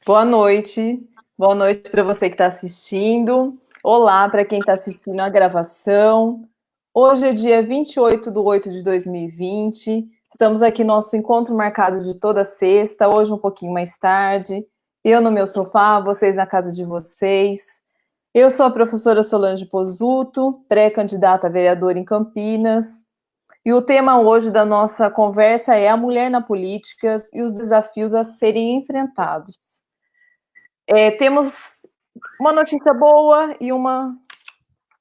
Boa noite. Boa noite para você que está assistindo. Olá para quem está assistindo a gravação. Hoje é dia 28/8/2020. Estamos aqui no nosso encontro marcado de toda sexta, hoje um pouquinho mais tarde. Eu no meu sofá, vocês na casa de vocês. Eu sou a professora Solange Posuto, pré-candidata a vereadora em Campinas. E o tema hoje da nossa conversa é a mulher na política e os desafios a serem enfrentados. Temos uma notícia boa e uma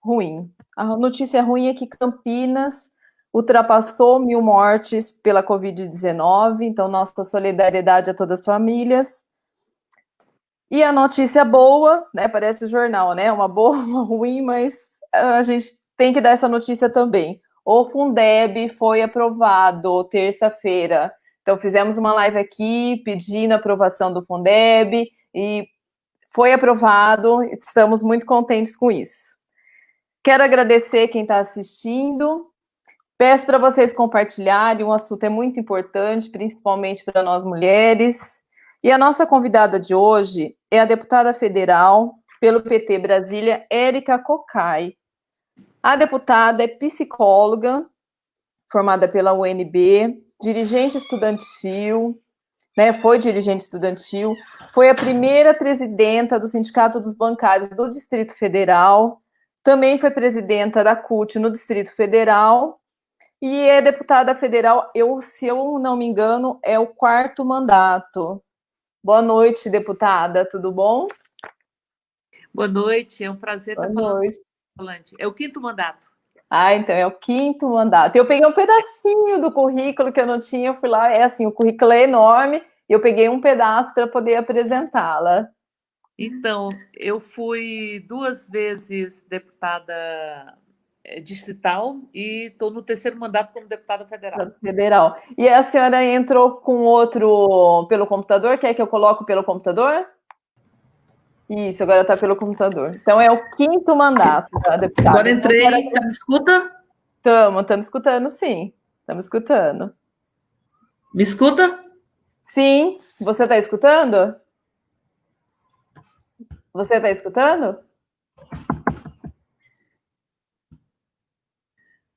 ruim. A notícia ruim é que Campinas ultrapassou 1.000 mortes pela Covid-19, então nossa solidariedade a todas as famílias. E a notícia boa, né, parece o jornal, né, uma boa, uma ruim, mas a gente tem que dar essa notícia também. O Fundeb foi aprovado terça-feira, então fizemos uma live aqui pedindo a aprovação do Fundeb e foi aprovado, estamos muito contentes com isso. Quero agradecer quem está assistindo. Peço para vocês compartilharem, o assunto é muito importante, principalmente para nós mulheres. E a nossa convidada de hoje é a deputada federal pelo PT Brasília, Érica Cocai. A deputada é psicóloga, formada pela UNB, dirigente estudantil, foi dirigente estudantil, foi a primeira presidenta do Sindicato dos Bancários do Distrito Federal, também foi presidenta da CUT no Distrito Federal e é deputada federal, se eu não me engano, é o 4º mandato. Boa noite, deputada, tudo bom? Boa noite, é um prazer estar falando com você, Solange. É o 5º mandato. Então é o 5º mandato. Eu peguei um pedacinho do currículo que eu não tinha, eu fui lá, o currículo é enorme, e eu peguei um pedaço para poder apresentá-la. Então, eu fui 2 vezes deputada distrital e estou no 3º mandato como deputada federal. Federal. E a senhora entrou com outro pelo computador? Quer que eu coloque pelo computador? Isso, agora está pelo computador. Então é o 5º mandato da deputada. Agora entrei, me escuta? Estamos escutando, sim. Estamos escutando. Me escuta? Sim, você está escutando? Você está escutando?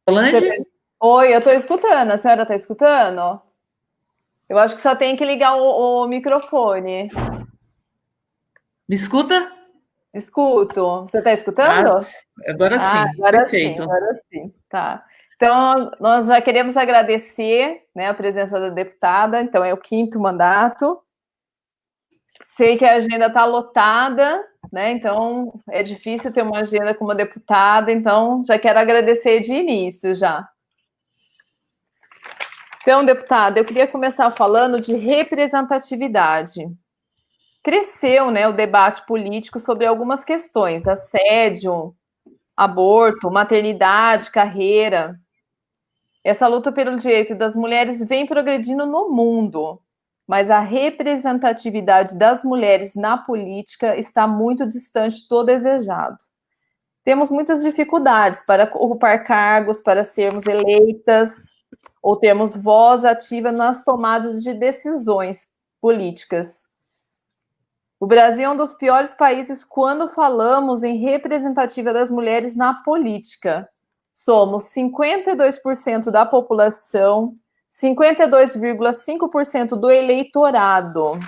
Solange? Oi, eu estou escutando. A senhora está escutando? Eu acho que só tem que ligar o microfone. Me escuta? Escuto. Você está escutando? Agora sim, perfeito. Agora sim, tá. Então, nós já queremos agradecer, né, a presença da deputada, então é o 5º mandato. Sei que a agenda está lotada, né, então é difícil ter uma agenda com uma deputada, então já quero agradecer de início já. Então, deputada, eu queria começar falando de representatividade. Cresceu, né, o debate político sobre algumas questões, assédio, aborto, maternidade, carreira. Essa luta pelo direito das mulheres vem progredindo no mundo, mas a representatividade das mulheres na política está muito distante do desejado. Temos muitas dificuldades para ocupar cargos, para sermos eleitas ou termos voz ativa nas tomadas de decisões políticas. O Brasil é um dos piores países quando falamos em representativa das mulheres na política. Somos 52% da população, 52,5% do eleitorado.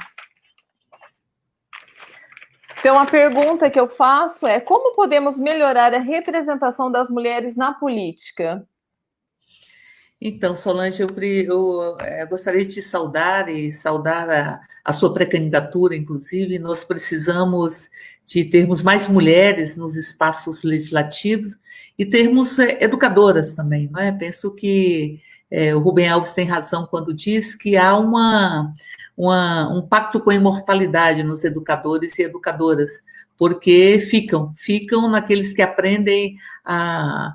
Então, a pergunta que eu faço é: como podemos melhorar a representação das mulheres na política? Então, Solange, eu gostaria de te saudar e saudar a sua pré-candidatura, inclusive. Nós precisamos de termos mais mulheres nos espaços legislativos e termos educadoras também, não é? Penso que o Rubem Alves tem razão quando diz que há um pacto com a imortalidade nos educadores e educadoras, porque ficam naqueles que aprendem a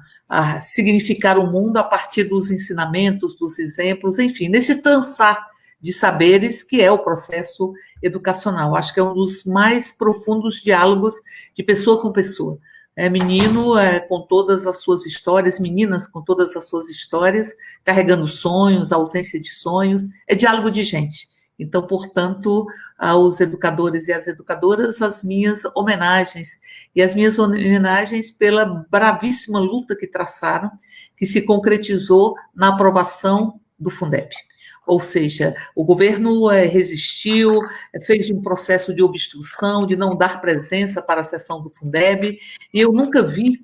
significar o mundo a partir dos ensinamentos, dos exemplos, enfim, nesse dançar de saberes que é o processo educacional. Acho que é um dos mais profundos diálogos de pessoa com pessoa. Menino com todas as suas histórias, meninas com todas as suas histórias, carregando sonhos, ausência de sonhos, é diálogo de gente. Então, portanto, aos educadores e às educadoras, as minhas homenagens. E as minhas homenagens pela bravíssima luta que traçaram, que se concretizou na aprovação do Fundeb. Ou seja, o governo resistiu, fez um processo de obstrução, de não dar presença para a sessão do Fundeb, e eu nunca vi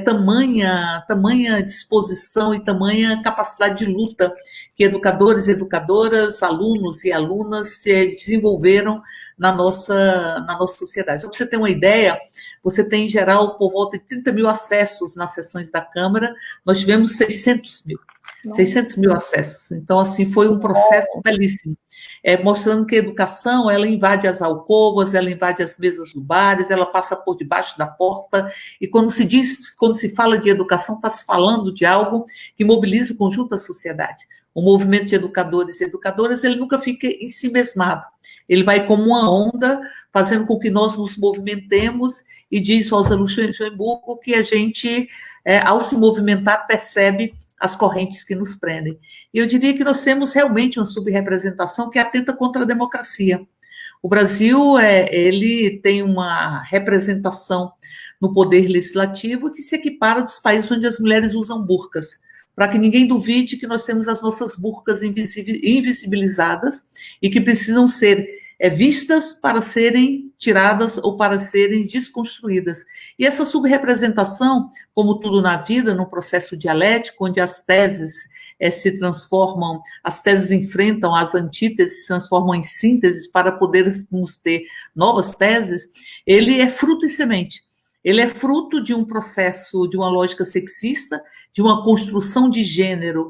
tamanha disposição e tamanha capacidade de luta que educadores e educadoras, alunos e alunas se desenvolveram na nossa sociedade. Só para você ter uma ideia, você tem, em geral, por volta de 30 mil acessos nas sessões da Câmara, nós tivemos 600 mil. 600 mil acessos. Então, assim, foi um processo belíssimo. Mostrando que a educação, ela invade as alcovas, ela invade as mesas do bares, ela passa por debaixo da porta, e quando se fala de educação, está se falando de algo que mobiliza o conjunto da sociedade. O movimento de educadores e educadoras, ele nunca fica em si mesmado. Ele vai como uma onda, fazendo com que nós nos movimentemos, e diz Rosa Luxemburgo que a gente, ao se movimentar, percebe as correntes que nos prendem. E eu diria que nós temos realmente uma subrepresentação que atenta contra a democracia. O Brasil, ele tem uma representação no poder legislativo que se equipara dos países onde as mulheres usam burcas, para que ninguém duvide que nós temos as nossas burcas invisibilizadas e que precisam ser vistas para serem tiradas ou para serem desconstruídas. E essa subrepresentação, como tudo na vida, num processo dialético, onde as teses se transformam, as teses enfrentam as antíteses, se transformam em sínteses para podermos ter novas teses, ele é fruto e semente. Ele é fruto de um processo, de uma lógica sexista, de uma construção de gênero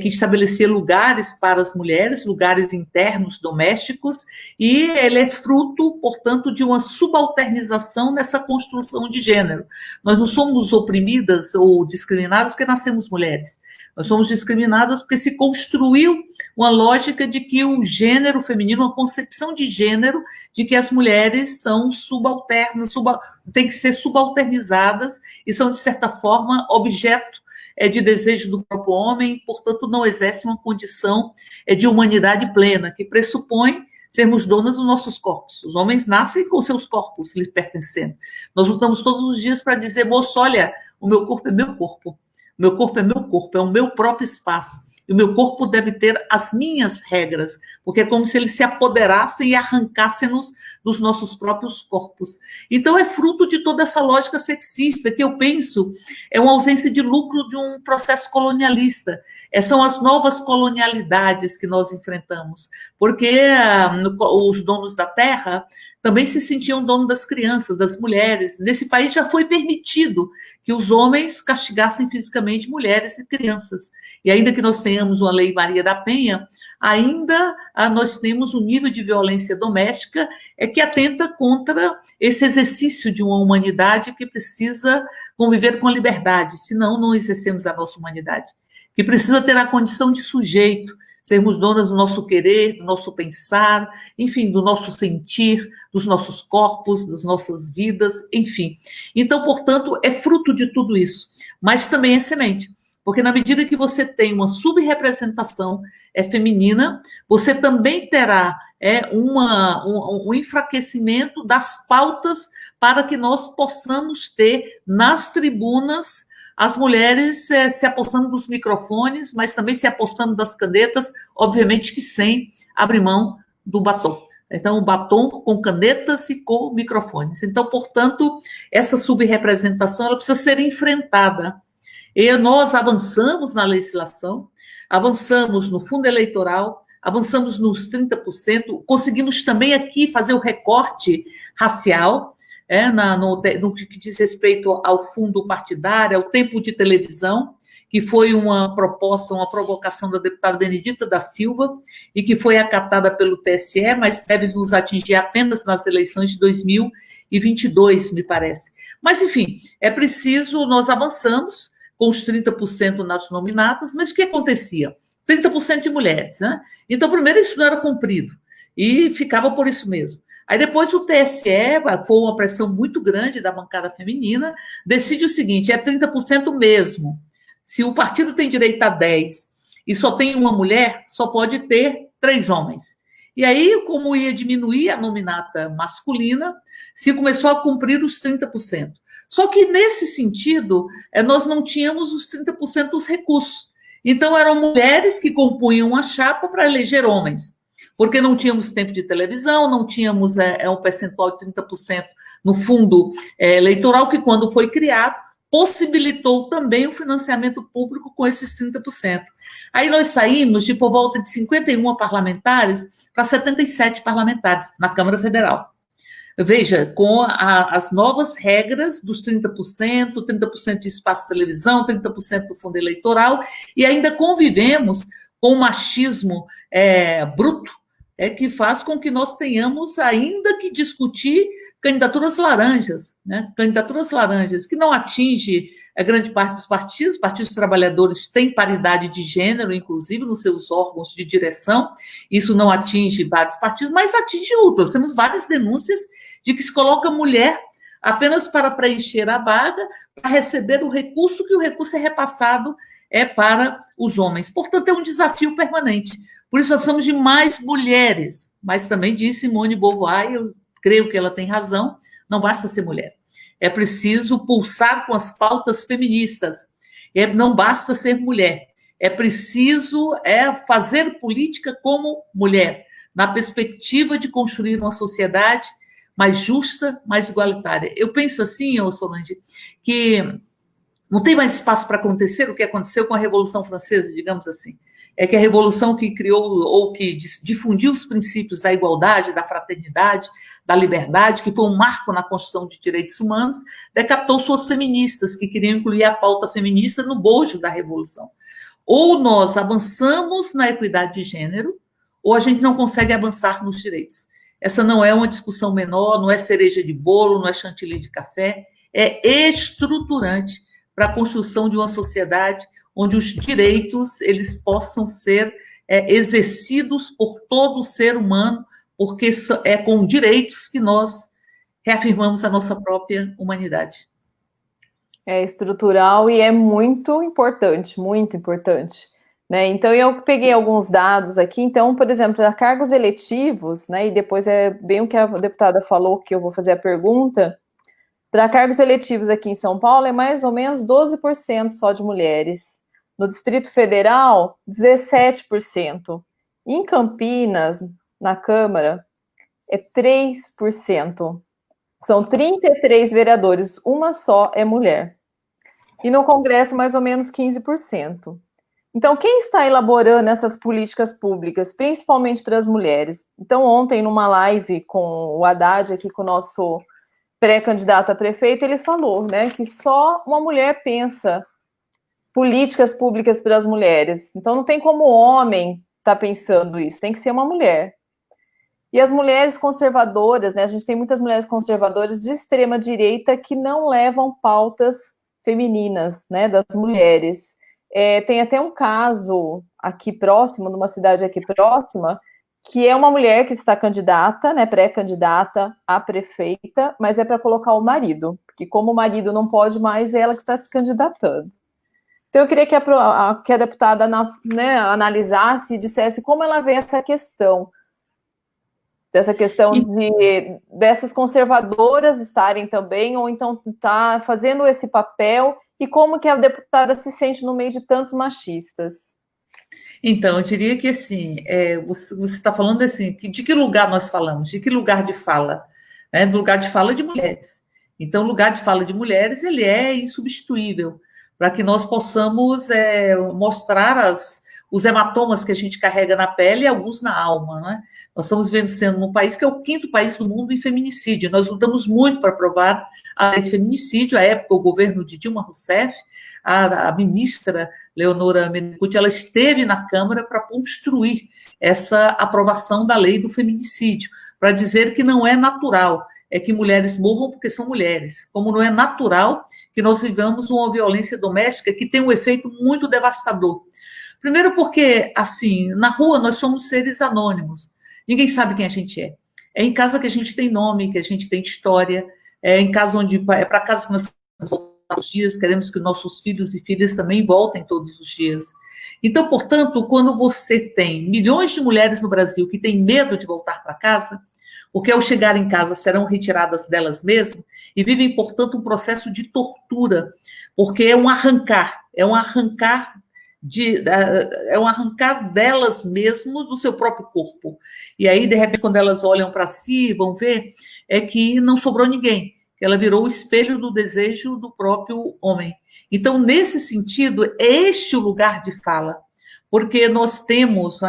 que estabelecia lugares para as mulheres, lugares internos, domésticos, e ele é fruto, portanto, de uma subalternização nessa construção de gênero. Nós não somos oprimidas ou discriminadas porque nascemos mulheres. Nós somos discriminadas porque se construiu uma lógica de que o gênero feminino, uma concepção de gênero, de que as mulheres são subalternas, têm que ser subalternizadas e são, de certa forma, objeto de desejo do próprio homem, portanto, não exerce uma condição de humanidade plena, que pressupõe sermos donas dos nossos corpos. Os homens nascem com seus corpos lhes pertencendo. Nós lutamos todos os dias para dizer, moço, olha, o meu corpo é meu corpo, o meu corpo é meu corpo, é o meu próprio espaço. E o meu corpo deve ter as minhas regras, porque é como se eles se apoderassem e arrancassem-nos dos nossos próprios corpos. Então, é fruto de toda essa lógica sexista, que eu penso é uma ausência de lucro de um processo colonialista. São as novas colonialidades que nós enfrentamos, porque os donos da terra também se sentiam dono das crianças, das mulheres. Nesse país já foi permitido que os homens castigassem fisicamente mulheres e crianças. E ainda que nós tenhamos uma lei Maria da Penha, ainda nós temos um nível de violência doméstica que atenta contra esse exercício de uma humanidade que precisa conviver com a liberdade, senão não exercemos a nossa humanidade, que precisa ter a condição de sujeito, sermos donas do nosso querer, do nosso pensar, enfim, do nosso sentir, dos nossos corpos, das nossas vidas, enfim. Então, portanto, é fruto de tudo isso, mas também é semente, porque na medida que você tem uma subrepresentação feminina, você também terá um enfraquecimento das pautas para que nós possamos ter nas tribunas as mulheres se apossando dos microfones, mas também se apossando das canetas, obviamente que sem abrir mão do batom. Então, o batom com canetas e com microfones. Então, portanto, essa subrepresentação ela precisa ser enfrentada. E nós avançamos na legislação, avançamos no fundo eleitoral, avançamos nos 30%, conseguimos também aqui fazer o recorte racial, no que diz respeito ao fundo partidário, ao tempo de televisão, que foi uma proposta, uma provocação da deputada Benedita da Silva, e que foi acatada pelo TSE, mas deve nos atingir apenas nas eleições de 2022, me parece. Mas, enfim, é preciso, nós avançamos com os 30% nas nominatas, mas o que acontecia? 30% de mulheres, né? Então, primeiro, isso não era cumprido, e ficava por isso mesmo. Aí depois o TSE, foi uma pressão muito grande da bancada feminina, decide o seguinte, 30% mesmo. Se o partido tem direito a 10 e só tem uma mulher, só pode ter 3 homens. E aí, como ia diminuir a nominata masculina, se começou a cumprir os 30%. Só que, nesse sentido, nós não tínhamos os 30% dos recursos. Então, eram mulheres que compunham a chapa para eleger homens, porque não tínhamos tempo de televisão, não tínhamos um percentual de 30% no fundo eleitoral, que, quando foi criado, possibilitou também o financiamento público com esses 30%. Aí nós saímos de por volta de 51 parlamentares para 77 parlamentares na Câmara Federal. Veja, com as novas regras dos 30%, 30% de espaço de televisão, 30% do fundo eleitoral, e ainda convivemos com o machismo bruto, que faz com que nós tenhamos ainda que discutir candidaturas laranjas, né? Candidaturas laranjas, que não atinge a grande parte dos partidos. Os partidos trabalhadores têm paridade de gênero, inclusive, nos seus órgãos de direção. Isso não atinge vários partidos, mas atinge outros. Temos várias denúncias de que se coloca mulher apenas para preencher a vaga, para receber o recurso, que o recurso é repassado para os homens. Portanto, é um desafio permanente. Por isso, nós precisamos de mais mulheres. Mas também disse Simone Beauvoir, eu creio que ela tem razão, não basta ser mulher. É preciso pulsar com as pautas feministas. Não basta ser mulher. É preciso fazer política como mulher, na perspectiva de construir uma sociedade mais justa, mais igualitária. Eu penso assim, Solange, que não tem mais espaço para acontecer o que aconteceu com a Revolução Francesa, digamos assim. É que a revolução que criou ou que difundiu os princípios da igualdade, da fraternidade, da liberdade, que foi um marco na construção de direitos humanos, decapitou suas feministas, que queriam incluir a pauta feminista no bojo da revolução. Ou nós avançamos na equidade de gênero, ou a gente não consegue avançar nos direitos. Essa não é uma discussão menor, não é cereja de bolo, não é chantilly de café, é estruturante para a construção de uma sociedade onde os direitos eles possam ser exercidos por todo ser humano, porque é com direitos que nós reafirmamos a nossa própria humanidade. É estrutural e é muito importante, né? Então, eu peguei alguns dados aqui. Então, por exemplo, para cargos eletivos, né, e depois é bem o que a deputada falou, que eu vou fazer a pergunta. Para cargos eletivos aqui em São Paulo, é mais ou menos 12% só de mulheres. No Distrito Federal, 17%. Em Campinas, na Câmara, é 3%. São 33 vereadores, uma só é mulher. E no Congresso, mais ou menos 15%. Então, quem está elaborando essas políticas públicas, principalmente para as mulheres? Então, ontem, numa live com o Haddad, aqui com o nosso pré-candidato a prefeito, ele falou, né, que só uma mulher pensa políticas públicas para as mulheres. Então, não tem como o homem estar pensando isso, tem que ser uma mulher. E as mulheres conservadoras, né, a gente tem muitas mulheres conservadoras de extrema direita que não levam pautas femininas, né, das mulheres. Tem até um caso aqui próximo, numa cidade aqui próxima, que é uma mulher que está candidata, né, pré-candidata a prefeita, mas é para colocar o marido, porque como o marido não pode mais, é ela que está se candidatando. Então, eu queria que a deputada, né, analisasse e dissesse como ela vê essa questão, dessas conservadoras estarem também, ou então tá fazendo esse papel, e como que a deputada se sente no meio de tantos machistas. Então, eu diria que, assim, você está falando, assim, de que lugar nós falamos? De que lugar de fala? Né? Do lugar de fala de mulheres. Então, o lugar de fala de mulheres, ele é insubstituível, para que nós possamos mostrar os hematomas que a gente carrega na pele e alguns na alma. Né? Nós estamos vencendo num país que é o 5º país do mundo em feminicídio. Nós lutamos muito para aprovar a lei de feminicídio. À época, o governo de Dilma Rousseff, a ministra Leonora Meneguzzi, ela esteve na Câmara para construir essa aprovação da lei do feminicídio, para dizer que não é natural que mulheres morram porque são mulheres, como não é natural que nós vivamos uma violência doméstica que tem um efeito muito devastador. Primeiro porque, assim, na rua nós somos seres anônimos, ninguém sabe quem a gente é. É em casa que a gente tem nome, que a gente tem história, é em casa onde, para casa que nós os dias, queremos que nossos filhos e filhas também voltem todos os dias. Então, portanto, quando você tem milhões de mulheres no Brasil que têm medo de voltar para casa, porque ao chegar em casa serão retiradas delas mesmas, e vivem, portanto, um processo de tortura, porque é um arrancar delas mesmo do seu próprio corpo. E aí, de repente, quando elas olham para si, vão ver que não sobrou ninguém, que ela virou o espelho do desejo do próprio homem. Então, nesse sentido, é este o lugar de fala, porque nós temos,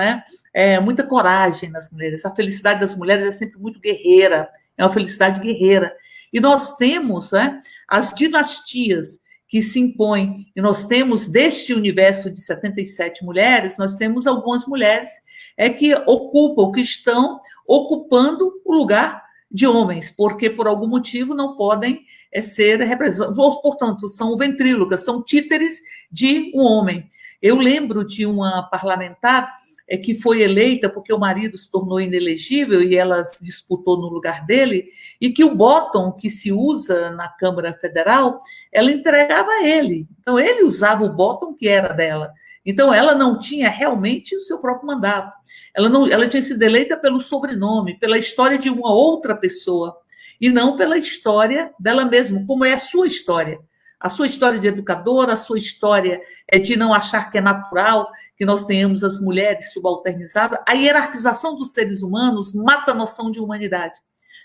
muita coragem nas mulheres. A felicidade das mulheres é sempre muito guerreira, é uma felicidade guerreira. E nós temos as dinastias que se impõem, e nós temos, deste universo de 77 mulheres, nós temos algumas mulheres que estão ocupando o lugar de homens, porque por algum motivo não podem ser representados, portanto, são ventrílocas, são títeres de um homem. Eu lembro de uma parlamentar que foi eleita porque o marido se tornou inelegível e ela se disputou no lugar dele, e que o bottom que se usa na Câmara Federal, ela entregava a ele. Então, ele usava o bottom que era dela. Então, ela não tinha realmente o seu próprio mandato. Ela tinha sido eleita pelo sobrenome, pela história de uma outra pessoa, e não pela história dela mesma, como é a sua história. A sua história de educadora, a sua história de não achar que é natural que nós tenhamos as mulheres subalternizadas. A hierarquização dos seres humanos mata a noção de humanidade.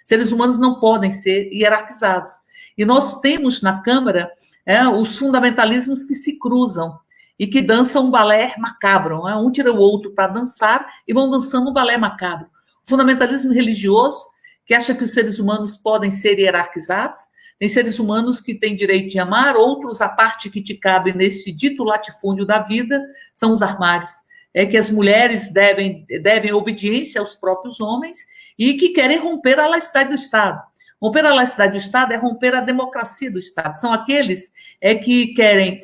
Seres humanos não podem ser hierarquizados. E nós temos na Câmara os fundamentalismos que se cruzam e que dançam um balé macabro. Um tira o outro para dançar e vão dançando um balé macabro. O fundamentalismo religioso, que acha que os seres humanos podem ser hierarquizados. Tem seres humanos que têm direito de amar, outros, a parte que te cabe nesse dito latifúndio da vida, são os armários. É que as mulheres devem obediência aos próprios homens e que querem romper a laicidade do Estado. Romper a laicidade do Estado é romper a democracia do Estado. São aqueles que querem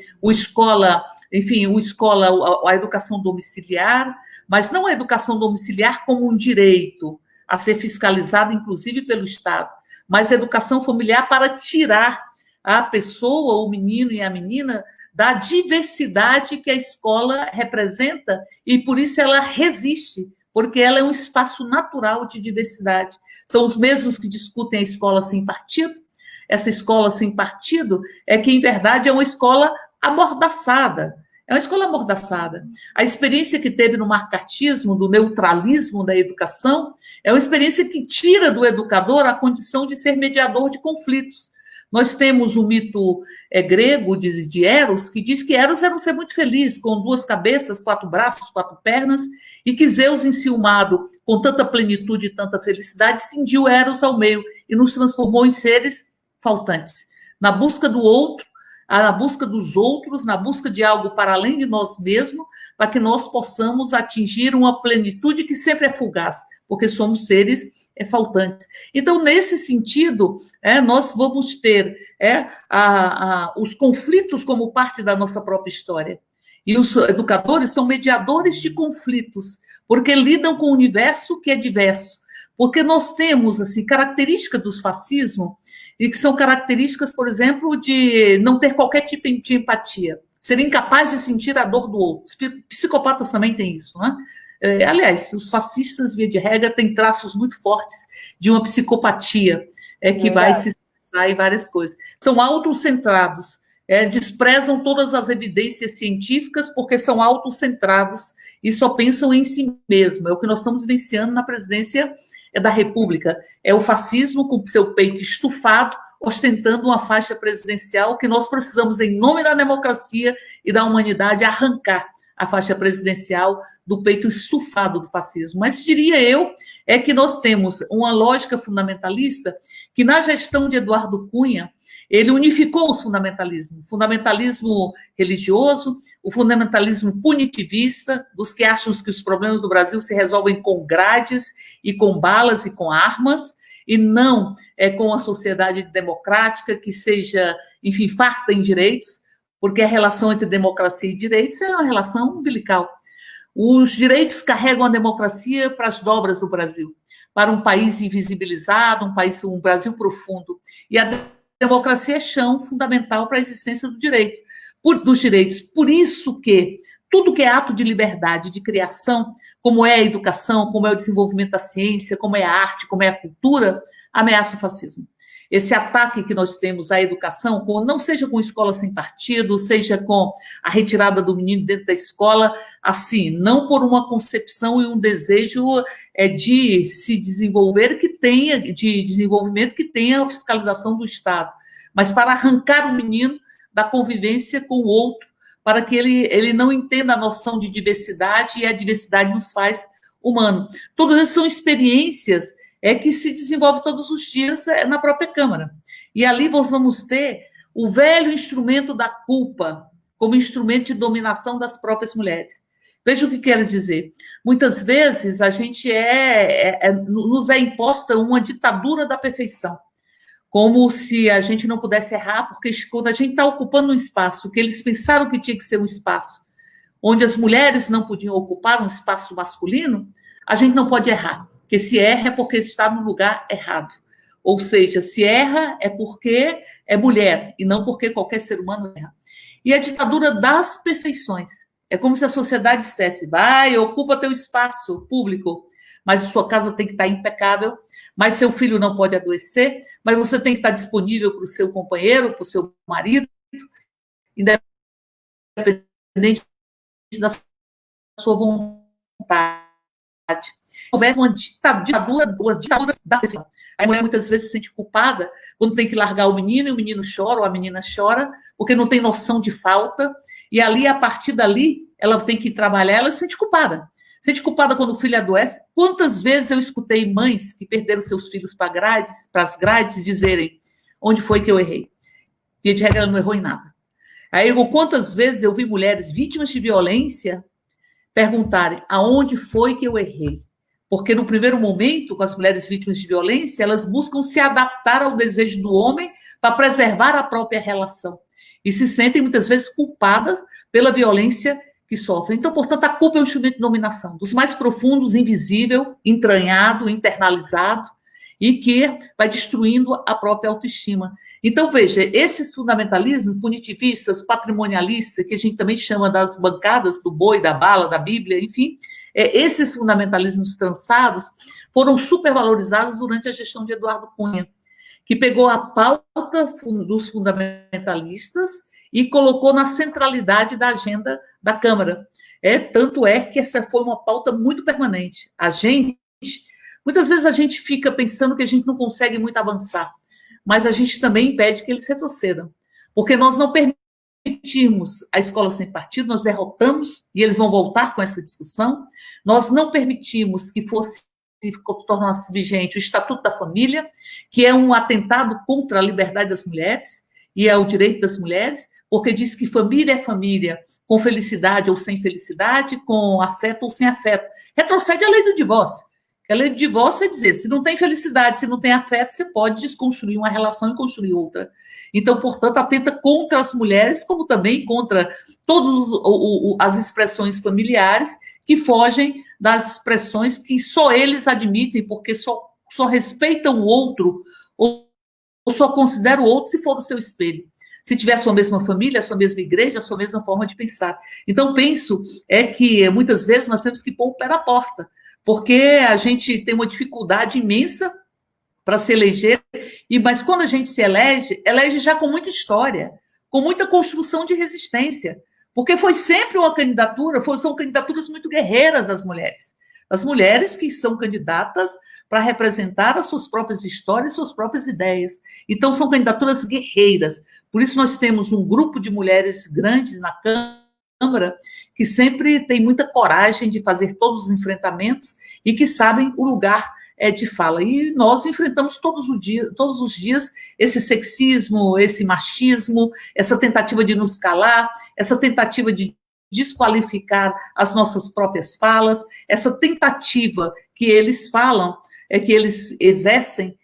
a educação domiciliar, mas não a educação domiciliar como um direito a ser fiscalizado, inclusive, pelo Estado, mas educação familiar para tirar a pessoa, o menino e a menina, da diversidade que a escola representa, e por isso ela resiste, porque ela é um espaço natural de diversidade. São os mesmos que discutem a escola sem partido. Essa escola sem partido que, em verdade, é uma escola amordaçada. É uma escola amordaçada. A experiência que teve no marcatismo, do neutralismo da educação, é uma experiência que tira do educador a condição de ser mediador de conflitos. Nós temos o mito grego de Eros, que diz que Eros era um ser muito feliz, com 2 cabeças, 4 braços, 4 pernas, e que Zeus, enciumado com tanta plenitude e tanta felicidade, cindiu Eros ao meio e nos transformou em seres faltantes. Na busca do outro, na busca dos outros, na busca de algo para além de nós mesmos, para que nós possamos atingir uma plenitude que sempre é fugaz, porque somos seres faltantes. Então, nesse sentido, nós vamos ter os conflitos como parte da nossa própria história. E os educadores são mediadores de conflitos, porque lidam com o universo que é diverso. Porque nós temos características do fascismo, e que são características, por exemplo, de não ter qualquer tipo de empatia, ser incapaz de sentir a dor do outro. Os psicopatas também têm isso, né? Aliás, os fascistas, via de regra, têm traços muito fortes de uma psicopatia que vai se expressar em várias coisas. São autocentrados, desprezam todas as evidências científicas porque são autocentrados e só pensam em si mesmo. É o que nós estamos vivenciando na presidência da República. É o fascismo com seu peito estufado, ostentando uma faixa presidencial que nós precisamos, em nome da democracia e da humanidade, arrancar a faixa presidencial do peito estufado do fascismo. Mas diria eu que nós temos uma lógica fundamentalista que, na gestão de Eduardo Cunha, ele unificou os fundamentalismos, o fundamentalismo religioso, o fundamentalismo punitivista, dos que acham que os problemas do Brasil se resolvem com grades e com balas e com armas, e não com a sociedade democrática que seja, enfim, farta em direitos, porque a relação entre democracia e direitos é uma relação umbilical. Os direitos carregam a democracia para as dobras do Brasil, para um país invisibilizado, um Brasil profundo. E a democracia é chão fundamental para a existência do direito, dos direitos. Por isso que tudo que é ato de liberdade, de criação, como é a educação, como é o desenvolvimento da ciência, como é a arte, como é a cultura, ameaça o fascismo. Esse ataque que nós temos à educação, não seja com escola sem partido, seja com a retirada do menino dentro da escola, assim, não por uma concepção e um desejo de se desenvolver de desenvolvimento que tenha a fiscalização do Estado, mas para arrancar o menino da convivência com o outro, para que ele não entenda a noção de diversidade, e a diversidade nos faz humano. Todas essas são experiências que se desenvolve todos os dias na própria Câmara. E ali nós vamos ter o velho instrumento da culpa como instrumento de dominação das próprias mulheres. Veja o que quero dizer. Muitas vezes a gente nos é imposta uma ditadura da perfeição, como se a gente não pudesse errar, porque quando a gente está ocupando um espaço que eles pensaram que tinha que ser um espaço onde as mulheres não podiam ocupar um espaço masculino, a gente não pode errar. Porque se erra é porque está no lugar errado. Ou seja, se erra é porque é mulher, e não porque qualquer ser humano erra. E a ditadura das perfeições. É como se a sociedade dissesse, vai, ocupa teu espaço público, mas a sua casa tem que estar impecável, mas seu filho não pode adoecer, mas você tem que estar disponível para o seu companheiro, para o seu marido, independente da sua vontade. Houvesse uma ditadura da perfeição. A mulher muitas vezes se sente culpada quando tem que largar o menino, e o menino chora, ou a menina chora, porque não tem noção de falta, e ali, a partir dali, ela tem que trabalhar, ela se sente culpada. Se sente culpada quando o filho adoece. Quantas vezes eu escutei mães que perderam seus filhos para as grades dizerem, onde foi que eu errei? E de regra ela não errou em nada. Aí, quantas vezes eu vi mulheres vítimas de violência perguntarem aonde foi que eu errei. Porque no primeiro momento, com as mulheres vítimas de violência, elas buscam se adaptar ao desejo do homem para preservar a própria relação. E se sentem muitas vezes culpadas pela violência que sofrem. Então, portanto, a culpa é um instrumento de dominação, dos mais profundos, invisível, entranhado, internalizado, e que vai destruindo a própria autoestima. Então, veja, esses fundamentalismos punitivistas, patrimonialistas, que a gente também chama das bancadas do boi, da bala, da Bíblia, enfim, esses fundamentalismos trançados foram supervalorizados durante a gestão de Eduardo Cunha, que pegou a pauta dos fundamentalistas e colocou na centralidade da agenda da Câmara. Tanto é que essa foi uma pauta muito permanente. Muitas vezes a gente fica pensando que a gente não consegue muito avançar, mas a gente também impede que eles retrocedam, porque nós não permitimos a escola sem partido, nós derrotamos, e eles vão voltar com essa discussão, nós não permitimos que tornasse vigente o Estatuto da Família, que é um atentado contra a liberdade das mulheres, e é o direito das mulheres, porque diz que família é família, com felicidade ou sem felicidade, com afeto ou sem afeto. Retrocede a lei do divórcio. A lei do divórcio é dizer, se não tem felicidade, se não tem afeto, você pode desconstruir uma relação e construir outra. Então, portanto, atenta contra as mulheres, como também contra todas as expressões familiares que fogem das expressões que só eles admitem, porque só respeitam o outro, ou só consideram o outro se for o seu espelho. Se tiver a sua mesma família, a sua mesma igreja, a sua mesma forma de pensar. Então, penso que muitas vezes nós temos que pôr o pé na porta, porque a gente tem uma dificuldade imensa para se eleger, mas quando a gente se elege já com muita história, com muita construção de resistência, porque foi sempre uma candidatura, são candidaturas muito guerreiras das mulheres. As mulheres que são candidatas para representar as suas próprias histórias, suas próprias ideias. Então, são candidaturas guerreiras. Por isso, nós temos um grupo de mulheres grandes na Câmara que sempre tem muita coragem de fazer todos os enfrentamentos e que sabem o lugar de fala. E nós enfrentamos todos os dias esse sexismo, esse machismo, essa tentativa de nos calar, essa tentativa de desqualificar as nossas próprias falas, essa tentativa que eles falam, que eles exercem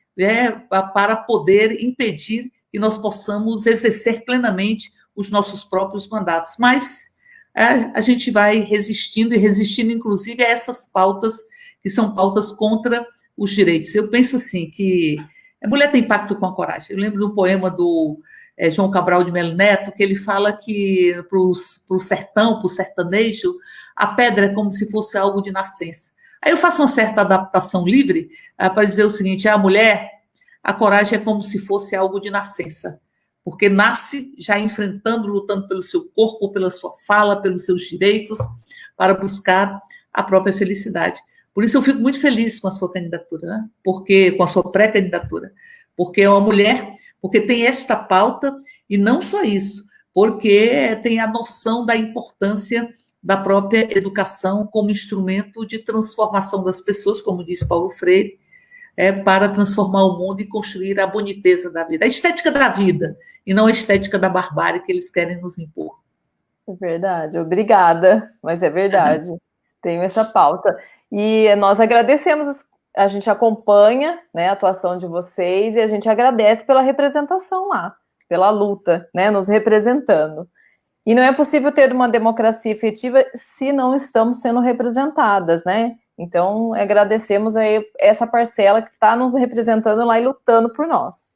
para poder impedir que nós possamos exercer plenamente os nossos próprios mandatos. Mas a gente vai resistindo, inclusive, a essas pautas, que são pautas contra os direitos. Eu penso assim, que A mulher tem pacto com a coragem. Eu lembro do poema do João Cabral de Melo Neto, que ele fala que para o sertão, para o sertanejo, a pedra é como se fosse algo de nascença. Aí eu faço uma certa adaptação livre para dizer o seguinte: a mulher, a coragem é como se fosse algo de nascença, porque nasce já enfrentando, lutando pelo seu corpo, pela sua fala, pelos seus direitos, para buscar a própria felicidade. Por isso eu fico muito feliz com a sua candidatura, né? Porque, com a sua pré-candidatura, porque é uma mulher, porque tem esta pauta, e não só isso, porque tem a noção da importância da própria educação como instrumento de transformação das pessoas, como diz Paulo Freire, para transformar o mundo e construir a boniteza da vida, a estética da vida, e não a estética da barbárie que eles querem nos impor. É verdade, obrigada, mas é verdade, tenho essa pauta. E nós agradecemos, a gente acompanha, né, a atuação de vocês, e a gente agradece pela representação lá, pela luta, né, nos representando. E não é possível ter uma democracia efetiva se não estamos sendo representadas, né? Então, agradecemos aí essa parcela que está nos representando lá e lutando por nós.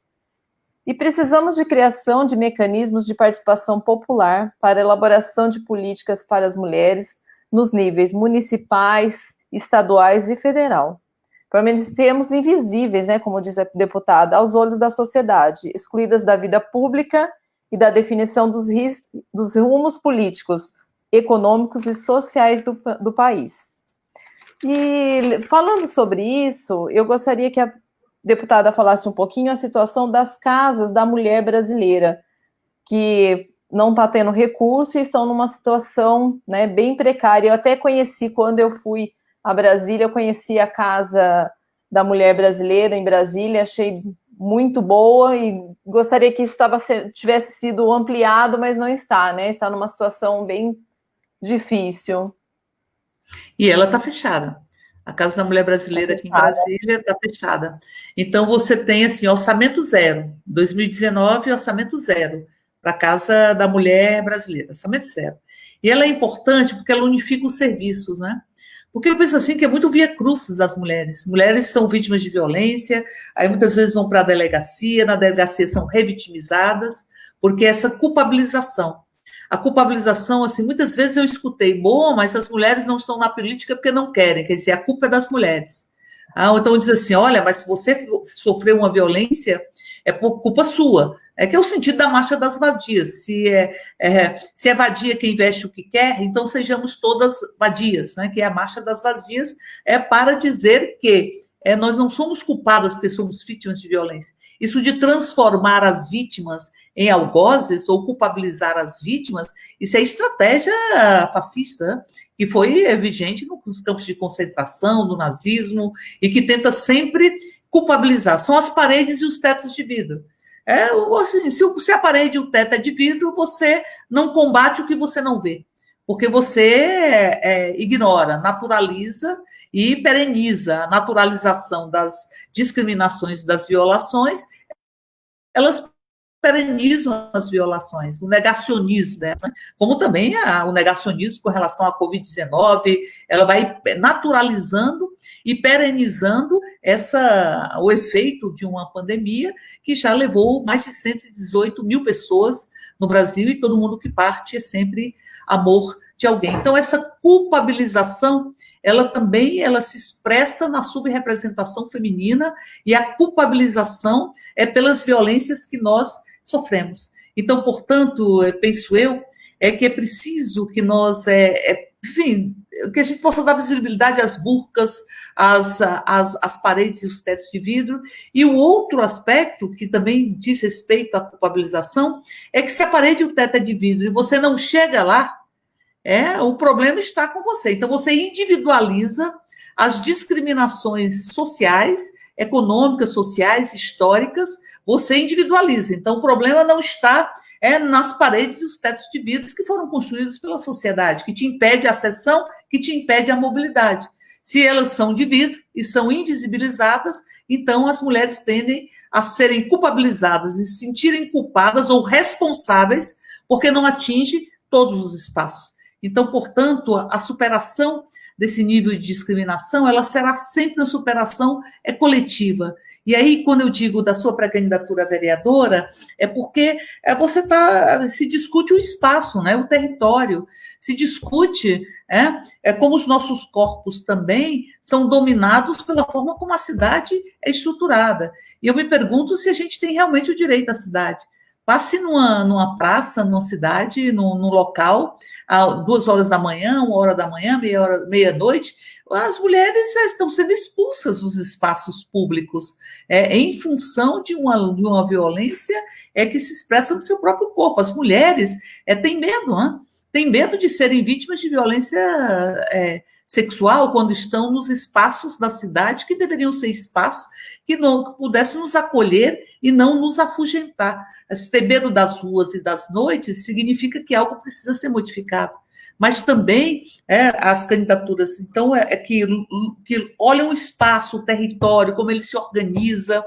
E precisamos de criação de mecanismos de participação popular para elaboração de políticas para as mulheres nos níveis municipais, estaduais e federal. Permanecemos invisíveis, né, como diz a deputada, aos olhos da sociedade, excluídas da vida pública e da definição dos rumos políticos, econômicos e sociais do país. E falando sobre isso, eu gostaria que a deputada falasse um pouquinho a situação das casas da mulher brasileira, que não está tendo recurso e estão numa situação, né, bem precária. Eu até conheci, quando eu fui a Brasília, eu conheci a Casa da Mulher Brasileira em Brasília, achei muito boa e gostaria que isso tivesse sido ampliado, mas não está, né? Está numa situação bem difícil. E ela está fechada. A Casa da Mulher Brasileira aqui em Brasília está fechada. Então, você tem, assim, orçamento zero. 2019, orçamento zero para a Casa da Mulher Brasileira, orçamento zero. E ela é importante porque ela unifica os serviços, né? Porque eu penso assim que é muito via-crucis das mulheres. Mulheres são vítimas de violência, aí muitas vezes vão para a delegacia, na delegacia são revitimizadas, porque essa culpabilização. A culpabilização, assim, muitas vezes eu escutei, bom, mas as mulheres não estão na política porque não querem, quer dizer, a culpa é das mulheres. Ou então diz assim, olha, mas se você sofreu uma violência, é por culpa sua. É que é o sentido da marcha das vadias. Se é vadia quem veste o que quer, então sejamos todas vadias, né? Que é a marcha das vadias, é para dizer que nós não somos culpadas porque somos vítimas de violência. Isso de transformar as vítimas em algozes ou culpabilizar as vítimas, isso é estratégia fascista, né? Que foi vigente nos campos de concentração, do nazismo, e que tenta sempre culpabilizar. São as paredes e os tetos de vidro. Assim, se a parede e o teto é de vidro, você não combate o que você não vê, porque você ignora, naturaliza e pereniza. A naturalização das discriminações e das violações, elas perenizam as violações, o negacionismo, né? Como também o negacionismo com relação à Covid-19, ela vai naturalizando e perenizando o efeito de uma pandemia que já levou mais de 118 mil pessoas no Brasil, e todo mundo que parte é sempre amor de alguém. Então, essa culpabilização, ela se expressa na subrepresentação feminina, e a culpabilização é pelas violências que nós sofremos. Então, portanto, penso eu, que é preciso que nós, enfim, que a gente possa dar visibilidade às burcas, às paredes e os tetos de vidro. E o outro aspecto, que também diz respeito à culpabilização, é que se a parede e o teto é de vidro e você não chega lá, o problema está com você. Então, você individualiza as discriminações sociais, econômicas, sociais, históricas, você individualiza. Então, o problema não está nas paredes e os tetos de vidros que foram construídos pela sociedade, que te impede a acessão, que te impede a mobilidade. Se elas são de vidro e são invisibilizadas, então as mulheres tendem a serem culpabilizadas e se sentirem culpadas ou responsáveis porque não atinge todos os espaços. Então, portanto, a superação desse nível de discriminação, ela será sempre a superação coletiva. E aí, quando eu digo da sua pré-candidatura a vereadora, é porque se discute o espaço, né, o território, se discute como os nossos corpos também são dominados pela forma como a cidade é estruturada. E eu me pergunto se a gente tem realmente o direito à cidade. Passe numa praça, numa cidade, num local, às 2 horas da manhã, 1 hora da manhã, meia-noite, as mulheres estão sendo expulsas dos espaços públicos em função de uma violência que se expressa no seu próprio corpo. As mulheres têm medo, né? Têm medo de serem vítimas de violência sexual quando estão nos espaços da cidade, que deveriam ser espaços que não pudessem nos acolher e não nos afugentar. Ter medo das ruas e das noites significa que algo precisa ser modificado. Mas também as candidaturas, então, que olham o espaço, o território, como ele se organiza,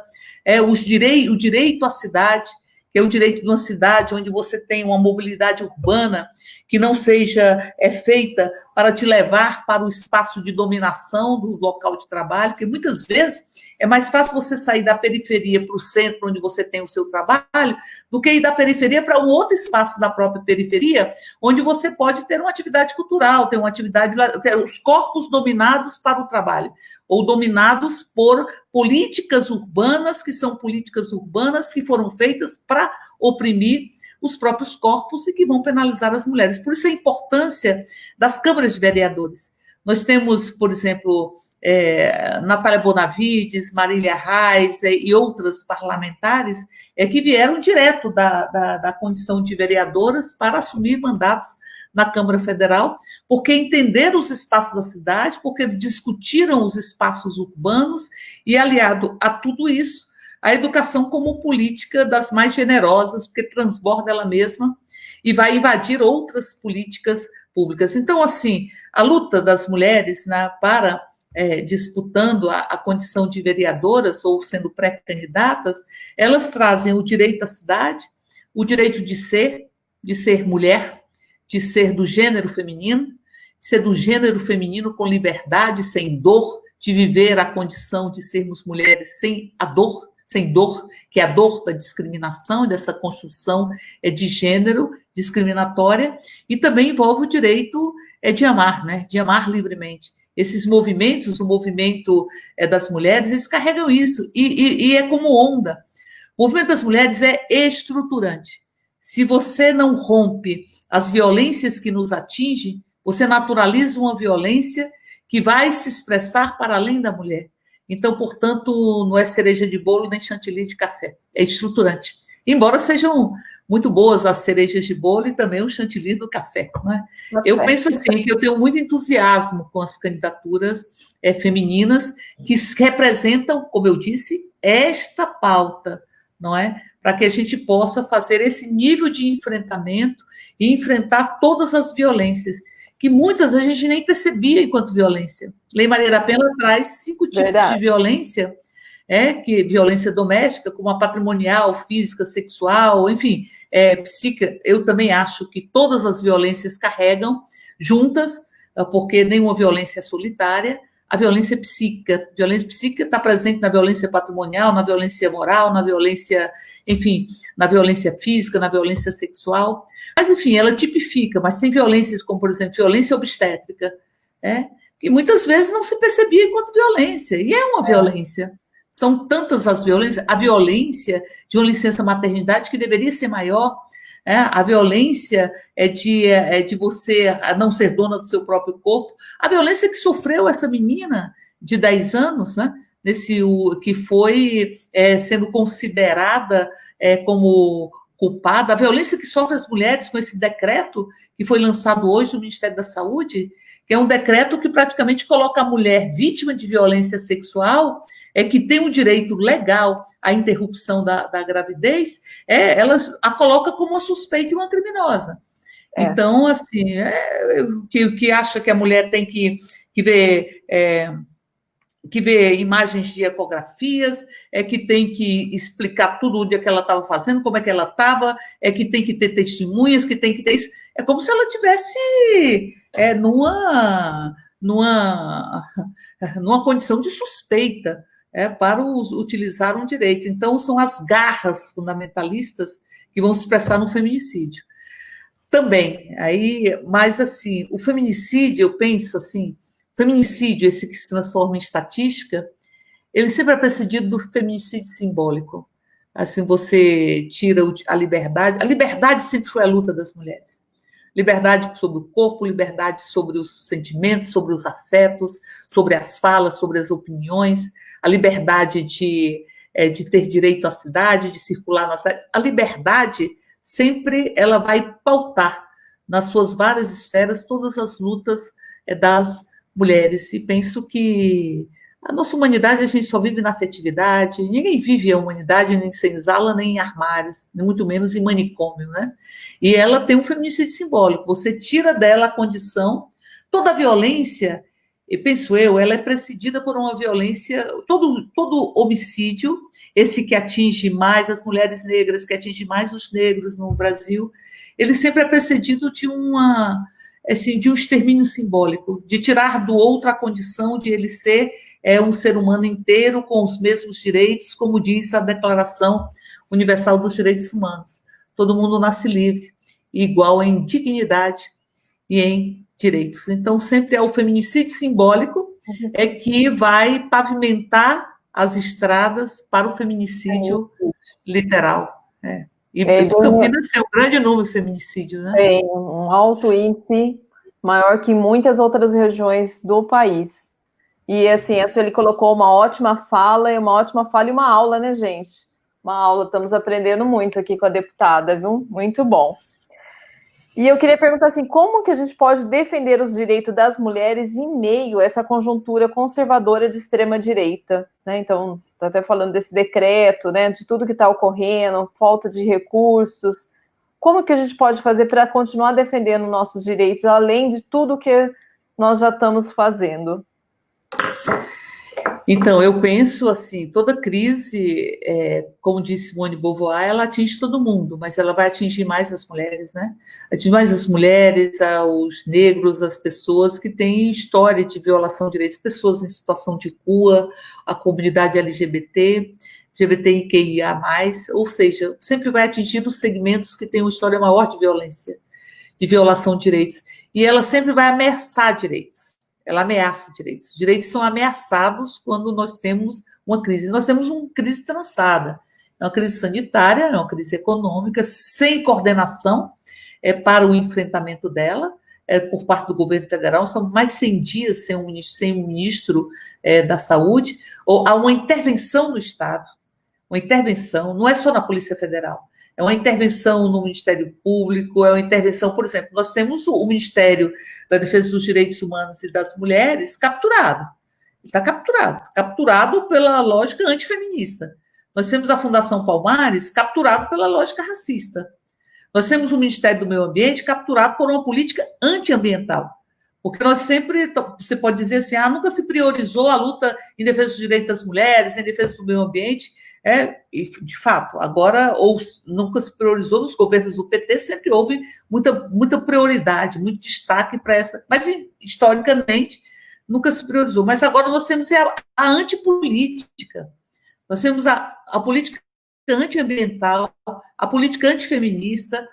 o direito à cidade, que é o direito de uma cidade onde você tem uma mobilidade urbana que não seja feita para te levar para o espaço de dominação do local de trabalho, porque muitas vezes é mais fácil você sair da periferia para o centro, onde você tem o seu trabalho, do que ir da periferia para um outro espaço da própria periferia, onde você pode ter uma atividade cultural, ter uma atividade, os corpos dominados para o trabalho, ou dominados por políticas urbanas, que são políticas urbanas que foram feitas para oprimir os próprios corpos e que vão penalizar as mulheres. Por isso a importância das câmaras de vereadores. Nós temos, por exemplo, Natália Bonavides, Marília Reis e outras parlamentares que vieram direto da condição de vereadoras para assumir mandatos na Câmara Federal, porque entenderam os espaços da cidade, porque discutiram os espaços urbanos e, aliado a tudo isso, a educação como política das mais generosas, porque transborda ela mesma e vai invadir outras políticas públicas. Então, assim, a luta das mulheres para disputando a condição de vereadoras ou sendo pré-candidatas, elas trazem o direito à cidade, o direito de ser mulher, de ser do gênero feminino, de ser do gênero feminino com liberdade, sem dor, de viver a condição de sermos mulheres sem dor, que é a dor da discriminação e dessa construção de gênero discriminatória, e também envolve o direito de amar, né? De amar livremente. Esses movimentos, o movimento das mulheres, eles carregam isso, e é como onda. O movimento das mulheres é estruturante. Se você não rompe as violências que nos atingem, você naturaliza uma violência que vai se expressar para além da mulher. Então, portanto, não é cereja de bolo nem chantilly de café, é estruturante. Embora sejam muito boas as cerejas de bolo e também o chantilly do café, né? Eu penso assim, que eu tenho muito entusiasmo com as candidaturas femininas que representam, como eu disse, esta pauta, não é? Para que a gente possa fazer esse nível de enfrentamento e enfrentar todas as violências, que muitas vezes a gente nem percebia enquanto violência. Lei Maria da Penha traz 5 tipos de violência, que violência doméstica, como a patrimonial, física, sexual, enfim, psíquica. Eu também acho que todas as violências carregam juntas, porque nenhuma violência é solitária. A violência psíquica está presente na violência patrimonial, na violência moral, na violência, enfim, na violência física, na violência sexual. Mas, enfim, ela tipifica, mas tem violências como, por exemplo, violência obstétrica, que muitas vezes não se percebia enquanto violência, e é uma violência. São tantas as violências, a violência de uma licença maternidade que deveria ser maior, a violência de você não ser dona do seu próprio corpo, a violência que sofreu essa menina de 10 anos, né, que foi sendo considerada como culpada, a violência que sofrem as mulheres com esse decreto que foi lançado hoje do Ministério da Saúde, que é um decreto que praticamente coloca a mulher vítima de violência sexual, que tem um direito legal à interrupção da gravidez, ela a coloca como uma suspeita e uma criminosa. Então, assim, que acha que a mulher tem que ver imagens de ecografias, que tem que explicar tudo onde é que ela estava fazendo, como é que ela estava, que tem que ter testemunhas, que tem que ter isso. É como se ela tivesse numa, numa condição de suspeita para utilizar um direito. Então, são as garras fundamentalistas que vão se expressar no feminicídio. Também, aí, mas assim, o feminicídio, eu penso assim, feminicídio, esse que se transforma em estatística, ele sempre é precedido do feminicídio simbólico. Assim, você tira a liberdade sempre foi a luta das mulheres. Liberdade sobre o corpo, liberdade sobre os sentimentos, sobre os afetos, sobre as falas, sobre as opiniões, a liberdade de ter direito à cidade, de circular na cidade. A liberdade sempre ela vai pautar nas suas várias esferas todas as lutas das mulheres. E penso que a nossa humanidade, a gente só vive na afetividade, ninguém vive a humanidade nem em senzala, nem em armários, nem muito menos em manicômio, né? E ela tem um feminicídio simbólico, você tira dela a condição, toda a violência, e penso eu, ela é precedida por uma violência, todo homicídio, esse que atinge mais as mulheres negras, que atinge mais os negros no Brasil, ele sempre é precedido de de um extermínio simbólico, de tirar do outro a condição de ele ser um ser humano inteiro com os mesmos direitos, como diz a Declaração Universal dos Direitos Humanos. Todo mundo nasce livre, igual em dignidade e em direitos. Então, sempre é o feminicídio simbólico que vai pavimentar as estradas para o feminicídio literal. E Campinas tem um grande número de feminicídio, né? Tem um alto índice, maior que muitas outras regiões do país. E assim, a Sueli colocou uma ótima fala e uma aula, né, gente? Uma aula, estamos aprendendo muito aqui com a deputada, viu? Muito bom. E eu queria perguntar assim, como que a gente pode defender os direitos das mulheres em meio a essa conjuntura conservadora de extrema-direita, né? Então, está até falando desse decreto, né, de tudo que está ocorrendo, falta de recursos. Como que a gente pode fazer para continuar defendendo nossos direitos, além de tudo que nós já estamos fazendo? Então, eu penso assim, toda crise, como disse Simone de Beauvoir, ela atinge todo mundo, mas ela vai atingir mais as mulheres, né? Atingir mais as mulheres, os negros, as pessoas que têm história de violação de direitos, pessoas em situação de rua, a comunidade LGBT, LGBTIQIA+, ou seja, sempre vai atingir os segmentos que têm uma história maior de violência, de violação de direitos. E ela sempre vai ameaçar direitos. Ela ameaça direitos. Os direitos são ameaçados quando nós temos uma crise. Nós temos uma crise trançada. É uma crise sanitária, é uma crise econômica, sem coordenação para o enfrentamento dela por parte do governo federal. São mais 100 dias sem um ministro da Saúde. Ou há uma intervenção no Estado. Uma intervenção, não é só na Polícia Federal. É uma intervenção no Ministério Público, é uma intervenção, por exemplo, nós temos o Ministério da Defesa dos Direitos Humanos e das Mulheres capturado. Ele está capturado pela lógica antifeminista. Nós temos a Fundação Palmares capturado pela lógica racista. Nós temos o Ministério do Meio Ambiente capturado por uma política antiambiental. Porque nós sempre, você pode dizer assim, nunca se priorizou a luta em defesa dos direitos das mulheres, em defesa do meio ambiente, e de fato, agora, ou nunca se priorizou nos governos do PT, sempre houve muita prioridade, muito destaque para essa, mas historicamente nunca se priorizou. Mas agora nós temos a antipolítica, nós temos a política antiambiental, a política antifeminista,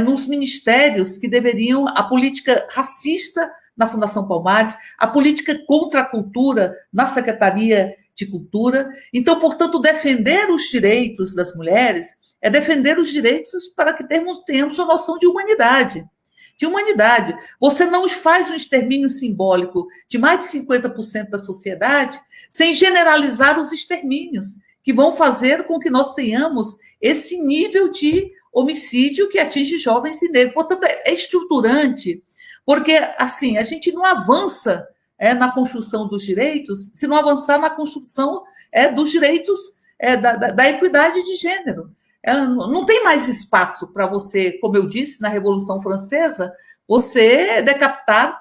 nos ministérios que deveriam, a política racista na Fundação Palmares, a política contra a cultura na Secretaria de Cultura. Então, portanto, defender os direitos das mulheres é defender os direitos para que tenhamos a noção de humanidade. De humanidade. Você não faz um extermínio simbólico de mais de 50% da sociedade sem generalizar os extermínios, que vão fazer com que nós tenhamos esse nível de homicídio que atinge jovens e negros. Portanto, é estruturante. Porque, assim, a gente não avança na construção dos direitos se não avançar na construção dos direitos da equidade de gênero. Não tem mais espaço para você, como eu disse, na Revolução Francesa, você decapitar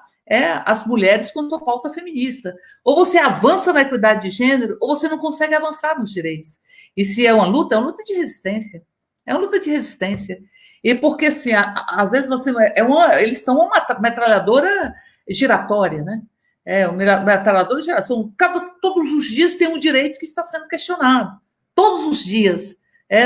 as mulheres contra a pauta feminista. Ou você avança na equidade de gênero, ou você não consegue avançar nos direitos. E se é uma luta de resistência. É uma luta de resistência. E porque, assim, às vezes eles estão uma metralhadora giratória, né? O metralhador de geração, todos os dias tem um direito que está sendo questionado. Todos os dias.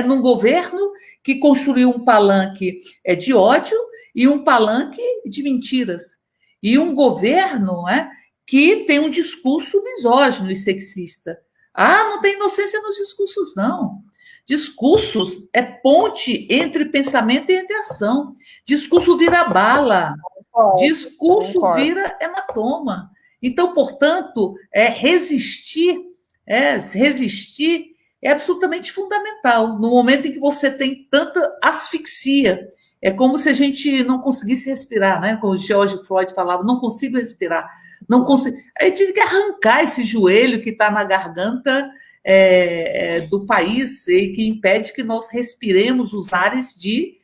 Num governo que construiu um palanque de ódio e um palanque de mentiras. E um governo que tem um discurso misógino e sexista. Não tem inocência nos discursos, não. Discursos é ponte entre pensamento e entre ação. Discurso vira bala. Discurso vira hematoma. Então, portanto, resistir é absolutamente fundamental. No momento em que você tem tanta asfixia, é como se a gente não conseguisse respirar, né? Como o George Floyd falava, não consigo respirar, não consigo. Aí tem que arrancar esse joelho que está na garganta do país e que impede que nós respiremos os ares de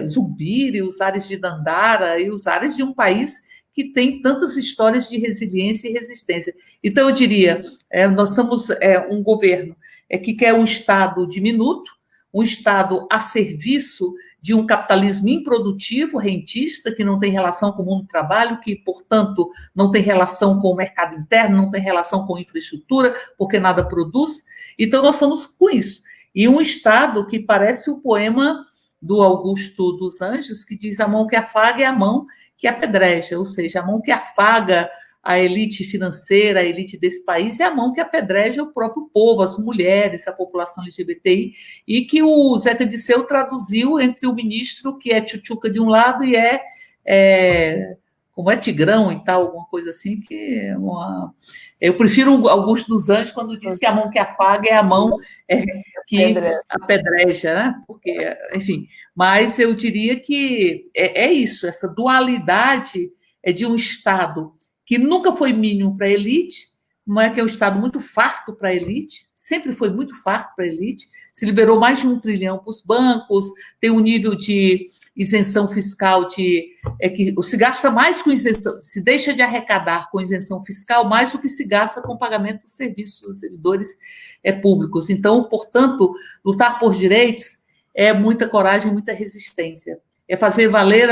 Zubiri, os ares de Dandara e os ares de um país que tem tantas histórias de resiliência e resistência. Então, eu diria, nós estamos um governo que quer um Estado diminuto, um Estado a serviço de um capitalismo improdutivo, rentista, que não tem relação com o mundo do trabalho, que, portanto, não tem relação com o mercado interno, não tem relação com infraestrutura, porque nada produz. Então, nós estamos com isso. E um Estado que parece o poema do Augusto dos Anjos, que diz: a mão que afaga é a mão que apedreja, ou seja, a mão que afaga a elite financeira, a elite desse país, é a mão que apedreja o próprio povo, as mulheres, a população LGBTI, e que o Zé Disseu traduziu entre o ministro que é tchutchuca de um lado e como Tigrão e tal, alguma coisa assim, que eu prefiro o Augusto dos Anjos quando diz que a mão que afaga é a mão que apedreja, né? Porque, enfim, mas eu diria que isso, essa dualidade de um Estado que nunca foi mínimo para a elite, mas que é um Estado muito farto para a elite, sempre foi muito farto para a elite, se liberou mais de 1 trilhão para os bancos, tem um nível de isenção fiscal que se gasta mais com isenção, se deixa de arrecadar com isenção fiscal mais do que se gasta com pagamento dos serviços dos servidores públicos. Então, portanto, lutar por direitos é muita coragem, muita resistência. É fazer valer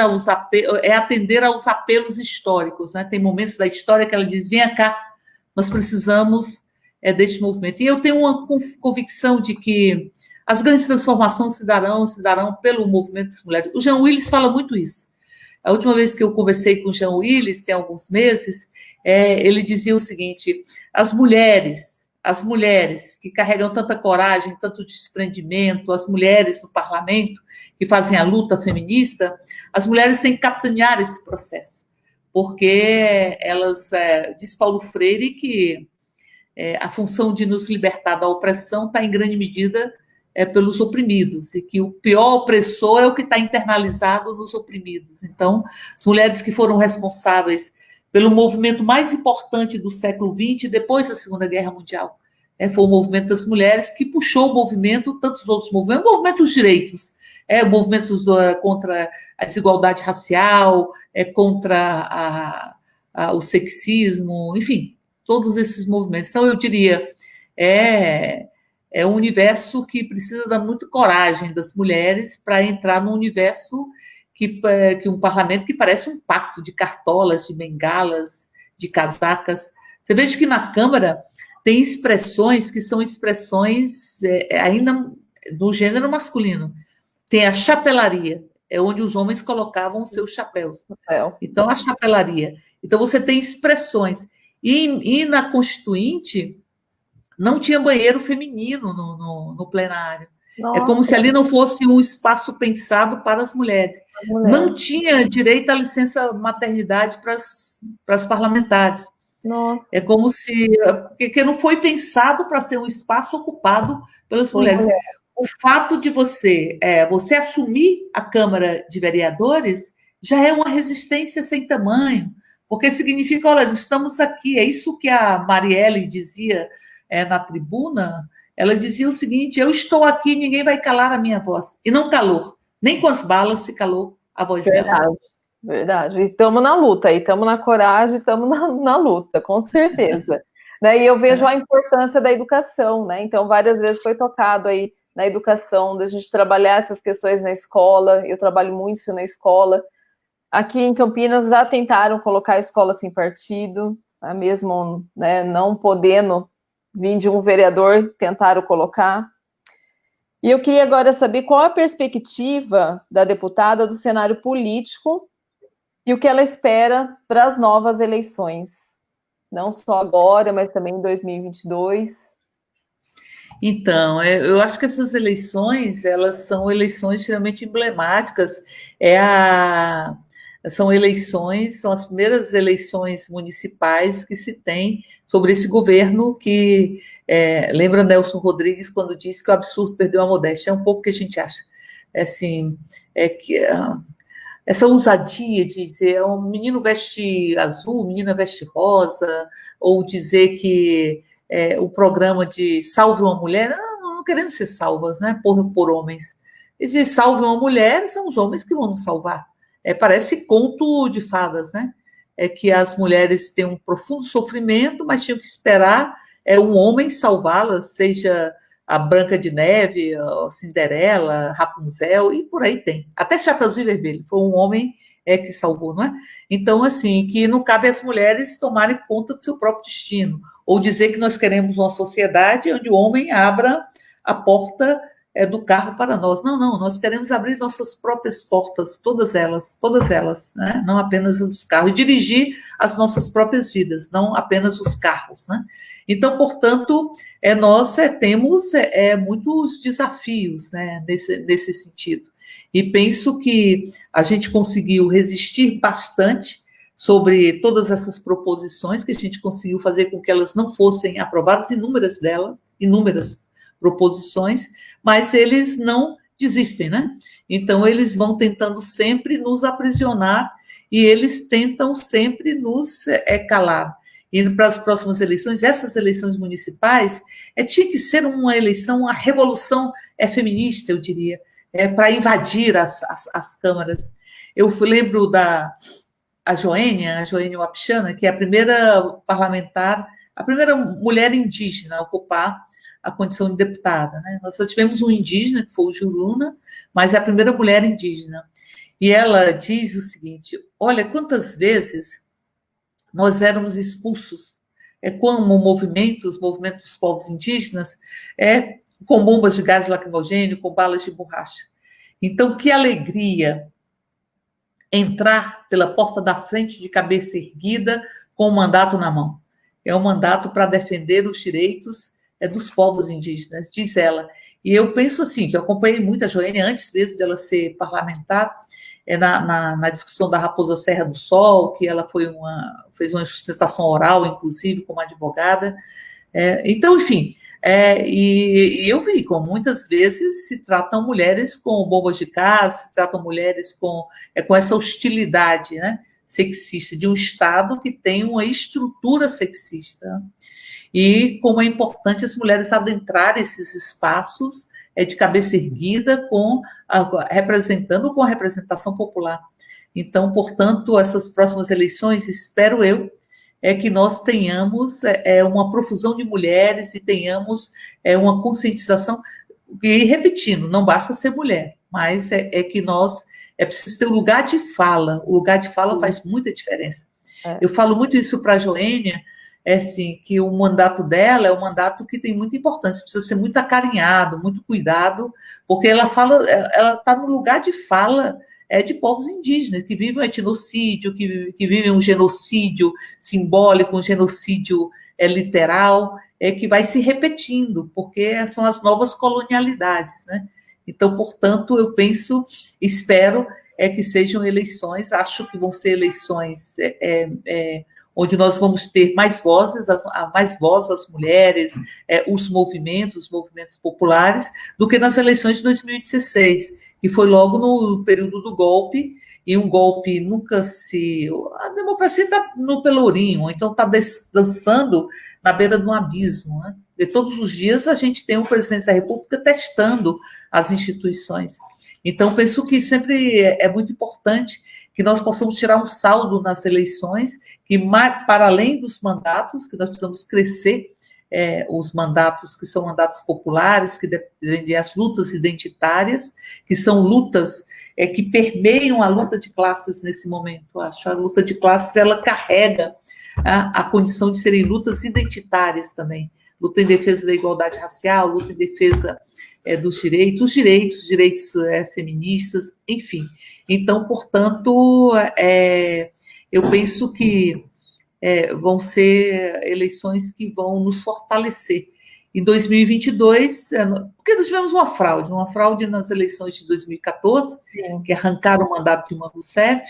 atender aos apelos históricos, né? Tem momentos da história que ela diz: venha cá, nós precisamos deste movimento. E eu tenho uma convicção de que as grandes transformações se darão pelo movimento das mulheres. O Jean Willis fala muito isso. A última vez que eu conversei com o Jean Willis, tem alguns meses, ele dizia o seguinte: as mulheres que carregam tanta coragem, tanto desprendimento, as mulheres no parlamento que fazem a luta feminista, as mulheres têm que capitanear esse processo, porque elas, diz Paulo Freire, que a função de nos libertar da opressão está em grande medida pelos oprimidos, e que o pior opressor é o que está internalizado nos oprimidos. Então, as mulheres que foram responsáveis pelo movimento mais importante do século XX, depois da Segunda Guerra Mundial, foi o movimento das mulheres que puxou o movimento, tantos outros movimentos, o movimento dos direitos, movimentos contra a desigualdade racial, contra o sexismo, enfim, todos esses movimentos. Então, eu diria, é um universo que precisa dar muita coragem das mulheres para entrar num universo que um parlamento que parece um pacto de cartolas, de bengalas, de casacas. Você veja que na Câmara tem expressões que são expressões ainda do gênero masculino. Tem a chapelaria, onde os homens colocavam os seus chapéus. Então, a chapelaria. Então, você tem expressões. E na Constituinte, não tinha banheiro feminino no plenário. Nossa. É como se ali não fosse um espaço pensado para as mulheres. Não tinha direito à licença maternidade para as parlamentares. Nossa. É como se... Porque não foi pensado para ser um espaço ocupado pelas mulheres. O fato de você assumir a Câmara de Vereadores já é uma resistência sem tamanho, porque significa, olha, estamos aqui. É isso que a Marielle dizia na tribuna. Ela dizia o seguinte: eu estou aqui, ninguém vai calar a minha voz. E não calou. Nem com as balas se calou a voz dela. Verdade. E estamos na luta, e estamos na coragem, estamos na luta, com certeza. Né? E eu vejo a importância da educação, né? Então, várias vezes foi tocado aí na educação, da gente trabalhar essas questões na escola. Eu trabalho muito isso na escola. Aqui em Campinas já tentaram colocar a escola sem partido, mesmo, né, não podendo vir de um vereador, tentaram colocar. E eu queria agora saber qual a perspectiva da deputada do cenário político e o que ela espera para as novas eleições, não só agora, mas também em 2022. Então, eu acho que essas eleições, elas são eleições extremamente emblemáticas. São eleições, são as primeiras eleições municipais que se tem sobre esse governo que, lembra Nelson Rodrigues quando disse que o absurdo perdeu a modéstia, é um pouco o que a gente acha. Assim, que essa ousadia de dizer um menino veste azul, menina veste rosa, ou dizer que o programa de salve uma mulher, não queremos ser salvas, né, por homens. E de salve uma mulher, são os homens que vão nos salvar. Parece conto de fadas, né? É que as mulheres têm um profundo sofrimento, mas tinham que esperar um homem salvá-las, seja a Branca de Neve, a Cinderela, Rapunzel, e por aí tem. Até Chapeuzinho Vermelho, foi um homem que salvou, não é? Então, assim, que não cabe às mulheres tomarem conta do seu próprio destino, ou dizer que nós queremos uma sociedade onde o homem abra a porta do carro para nós. Não, nós queremos abrir nossas próprias portas, todas elas, né? Não apenas os carros, e dirigir as nossas próprias vidas, não apenas os carros, né? Então, portanto, nós temos muitos desafios, né, nesse sentido. E penso que a gente conseguiu resistir bastante sobre todas essas proposições, que a gente conseguiu fazer com que elas não fossem aprovadas, inúmeras proposições, mas eles não desistem, né? Então, eles vão tentando sempre nos aprisionar e eles tentam sempre nos calar. E para as próximas eleições, essas eleições municipais, tinha que ser uma eleição, uma revolução feminista, eu diria, para invadir as câmaras. Eu lembro a Joênia Wapichana, que é a primeira parlamentar, a primeira mulher indígena a ocupar a condição de deputada, né? Nós só tivemos um indígena, que foi o Juruna, mas é a primeira mulher indígena. E ela diz o seguinte: olha, quantas vezes nós éramos expulsos como os movimentos dos povos indígenas, com bombas de gás lacrimogêneo, com balas de borracha. Então, que alegria entrar pela porta da frente de cabeça erguida com o mandato na mão. É um mandato para defender os direitos dos povos indígenas, diz ela. E eu penso assim, que eu acompanhei muito a Joênia antes mesmo dela ser parlamentar, na discussão da Raposa Serra do Sol, que ela fez uma sustentação oral, inclusive, como advogada. Então, enfim, e eu vi como muitas vezes se tratam mulheres com bombas de gás, se tratam mulheres com essa hostilidade, né, sexista, de um Estado que tem uma estrutura sexista. E como é importante as mulheres adentrarem esses espaços de cabeça erguida, representando com a representação popular. Então, portanto, essas próximas eleições, espero eu, que nós tenhamos uma profusão de mulheres e tenhamos uma conscientização. E, repetindo, não basta ser mulher, mas que nós preciso ter um lugar de fala. O lugar de fala faz muita diferença. Eu falo muito isso para a Joênia, assim, que o mandato dela é um mandato que tem muita importância, precisa ser muito acarinhado, muito cuidado, porque ela está no lugar de fala de povos indígenas, que vivem um etnocídio, que vivem um genocídio simbólico, um genocídio literal, que vai se repetindo, porque são as novas colonialidades, né? Então, portanto, eu penso, espero que sejam eleições, acho que vão ser eleições onde nós vamos ter mais vozes, as mulheres, os movimentos populares, do que nas eleições de 2016, que foi logo no período do golpe, e um golpe nunca se... A democracia está no pelourinho, então está dançando na beira de um abismo, né? E todos os dias a gente tem o presidente da República testando as instituições. Então, penso que sempre é muito importante que nós possamos tirar um saldo nas eleições, que para além dos mandatos, que nós precisamos crescer os mandatos que são mandatos populares, que defendem as lutas identitárias, que são lutas que permeiam a luta de classes nesse momento. Acho a luta de classes, ela carrega a condição de serem lutas identitárias também. Luta em defesa da igualdade racial, luta em defesa dos direitos feministas, enfim. Então, portanto, eu penso que vão ser eleições que vão nos fortalecer. Em 2022, porque nós tivemos uma fraude nas eleições de 2014, sim, que arrancaram o mandato de Dilma Rousseff,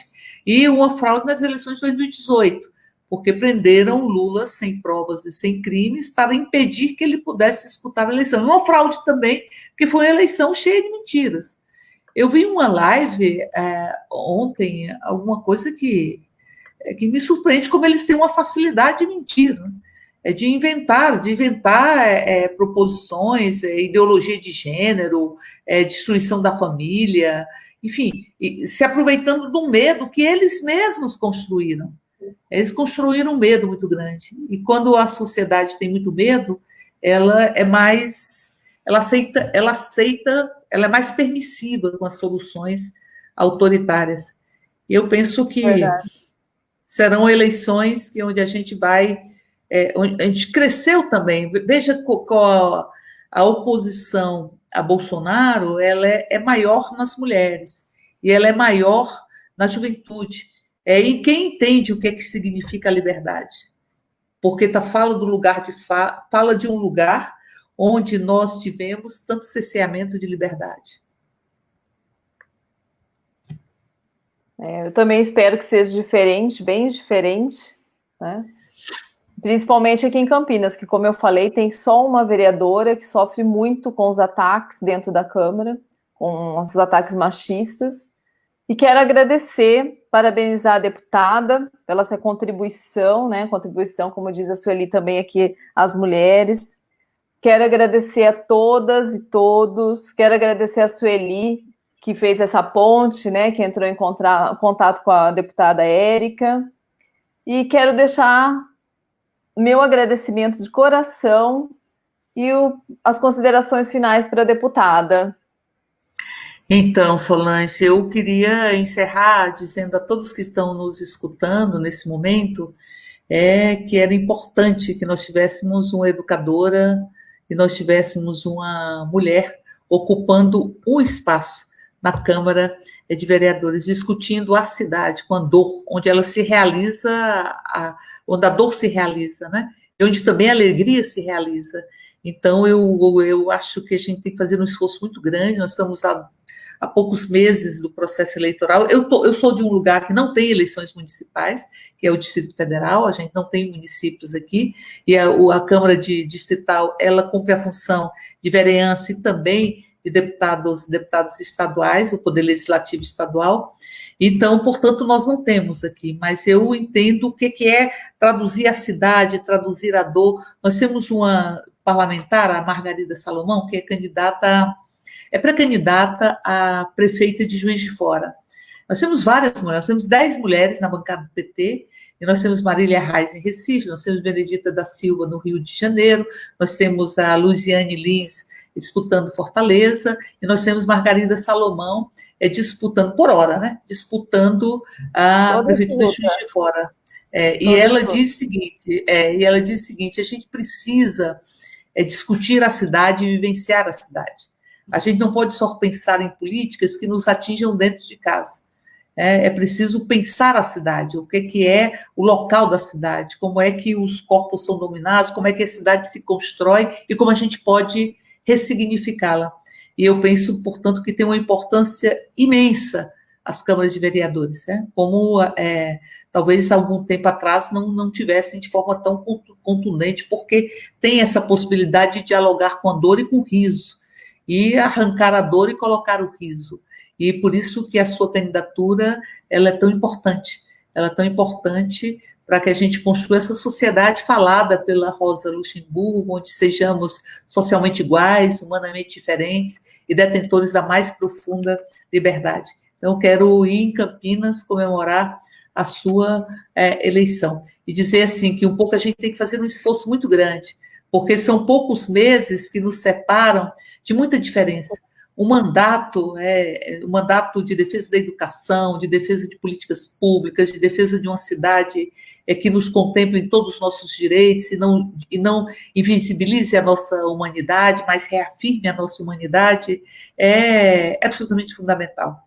e uma fraude nas eleições de 2018, porque prenderam Lula sem provas e sem crimes para impedir que ele pudesse disputar a eleição. Uma fraude também, porque foi uma eleição cheia de mentiras. Eu vi uma live ontem, alguma coisa que me surpreende, como eles têm uma facilidade de mentir, né? De inventar proposições, ideologia de gênero, destruição da família, enfim, se aproveitando do medo que eles mesmos construíram. Eles construíram um medo muito grande. E quando a sociedade tem muito medo, ela é mais permissiva com as soluções autoritárias. E eu penso que serão eleições onde a gente vai... onde a gente cresceu também. Veja a oposição a Bolsonaro, ela é maior nas mulheres, e ela é maior na juventude. E quem entende o que significa a liberdade? Porque fala de um lugar onde nós tivemos tanto cerceamento de liberdade. Eu também espero que seja diferente, bem diferente, né? Principalmente aqui em Campinas, que, como eu falei, tem só uma vereadora que sofre muito com os ataques dentro da Câmara, com os ataques machistas. E quero agradecer, parabenizar a deputada pela sua contribuição, né? Contribuição, como diz a Sueli também aqui, às mulheres. Quero agradecer a todas e todos. Quero agradecer a Sueli, que fez essa ponte, né? Que entrou em contato com a deputada Érica. E quero deixar meu agradecimento de coração e as considerações finais para a deputada. Então, Solange, eu queria encerrar dizendo a todos que estão nos escutando nesse momento que era importante que nós tivéssemos uma educadora e nós tivéssemos uma mulher ocupando um espaço na Câmara de Vereadores, discutindo a cidade com a dor, onde ela se realiza, onde a dor se realiza, né? E onde também a alegria se realiza. Então, eu acho que a gente tem que fazer um esforço muito grande. Nós estamos há poucos meses do processo eleitoral. Eu sou de um lugar que não tem eleições municipais, que é o Distrito Federal. A gente não tem municípios aqui, e a Câmara Distrital, ela cumpre a função de vereança e também de deputados estaduais, o Poder Legislativo Estadual. Então, portanto, nós não temos aqui, mas eu entendo o que é traduzir a cidade, traduzir a dor. Nós temos uma parlamentar, a Margarida Salomão, que é pré-candidata a prefeita de Juiz de Fora. Nós temos várias mulheres, nós temos 10 mulheres na bancada do PT, e nós temos Marília Reis em Recife, nós temos Benedita da Silva no Rio de Janeiro, nós temos a Luziane Lins disputando Fortaleza, e nós temos Margarida Salomão disputando, por hora, né? Disputando a prefeitura de Juiz de Fora. E ela diz o seguinte, a gente precisa discutir a cidade e vivenciar a cidade. A gente não pode só pensar em políticas que nos atinjam dentro de casa. É preciso pensar a cidade, o que é o local da cidade, como é que os corpos são dominados, como é que a cidade se constrói e como a gente pode ressignificá-la. E eu penso, portanto, que tem uma importância imensa as câmaras de vereadores, né? Como talvez algum tempo atrás não tivessem de forma tão contundente, porque tem essa possibilidade de dialogar com a dor e com o riso, e arrancar a dor e colocar o riso. E por isso que a sua candidatura ela é tão importante. Ela é tão importante para que a gente construa essa sociedade falada pela Rosa Luxemburgo, onde sejamos socialmente iguais, humanamente diferentes e detentores da mais profunda liberdade. Então, eu quero ir em Campinas comemorar a sua eleição e dizer assim que um pouco a gente tem que fazer um esforço muito grande, porque são poucos meses que nos separam de muita diferença. O mandato de defesa da educação, de defesa de políticas públicas, de defesa de uma cidade que nos contemple em todos os nossos direitos e não invisibilize a nossa humanidade, mas reafirme a nossa humanidade, é absolutamente fundamental.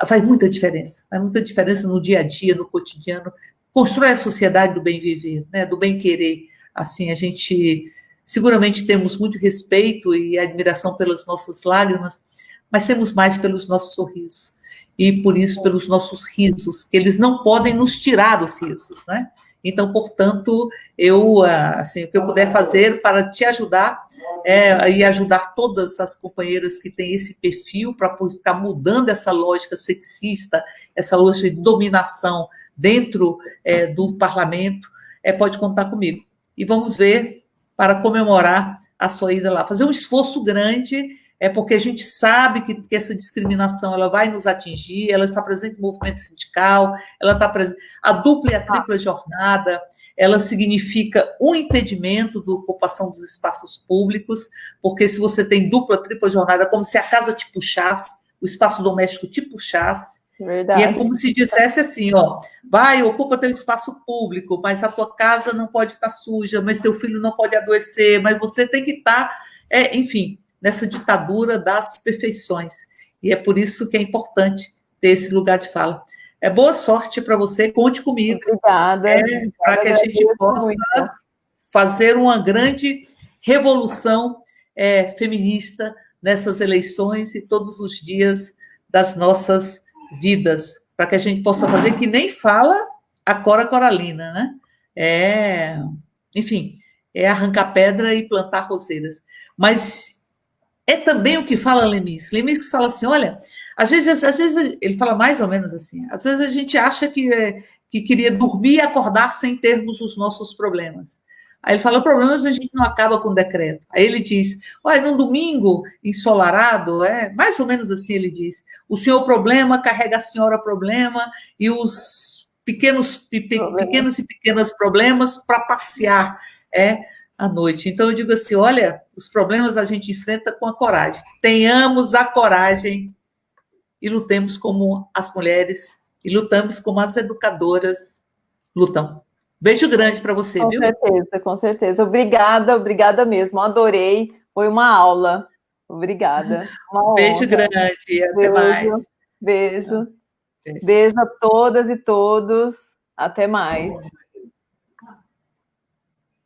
Faz muita diferença no dia a dia, no cotidiano, constrói a sociedade do bem viver, né, do bem querer. Assim, a gente seguramente temos muito respeito e admiração pelas nossas lágrimas, mas temos mais pelos nossos sorrisos. E por isso, pelos nossos risos, que eles não podem nos tirar os risos, né? Então, portanto, assim, o que eu puder fazer para te ajudar e ajudar todas as companheiras que têm esse perfil para ficar mudando essa lógica sexista, essa lógica de dominação dentro do parlamento, pode contar comigo. E vamos ver para comemorar a sua ida lá. Fazer um esforço grande, porque a gente sabe que essa discriminação ela vai nos atingir, ela está presente no movimento sindical, ela está presente. A dupla e a tripla jornada, ela significa um impedimento da ocupação dos espaços públicos, porque se você tem dupla, tripla jornada, é como se a casa te puxasse, o espaço doméstico te puxasse. Verdade. E é como se dissesse assim, ó, vai, ocupa teu espaço público, mas a tua casa não pode estar suja, mas seu filho não pode adoecer, mas você tem que estar, enfim, nessa ditadura das perfeições. E é por isso que é importante ter esse lugar de fala. Boa sorte para você, conte comigo. Obrigada. Para que a gente possa muito fazer uma grande revolução feminista nessas eleições e todos os dias das nossas vidas, para que a gente possa fazer que nem fala a Cora Coralina, né? Enfim, arrancar pedra e plantar roseiras. Mas é também o que fala Lemis. Lemis fala assim, olha, às vezes ele fala mais ou menos assim, às vezes a gente acha que queria dormir e acordar sem termos os nossos problemas. Aí ele fala, o problema é que a gente não acaba com o decreto. Aí ele diz, olha, num domingo ensolarado, mais ou menos assim ele diz, o senhor problema carrega a senhora problema e os pequenos e pequenas problemas para passear à noite. Então eu digo assim, olha, os problemas a gente enfrenta com a coragem. Tenhamos a coragem e lutemos como as mulheres e lutamos como as educadoras lutam. Beijo grande para você, viu? Com certeza. Obrigada mesmo. Adorei. Foi uma aula. Obrigada. Beijo grande. Até mais. Beijo a todas e todos. Até mais.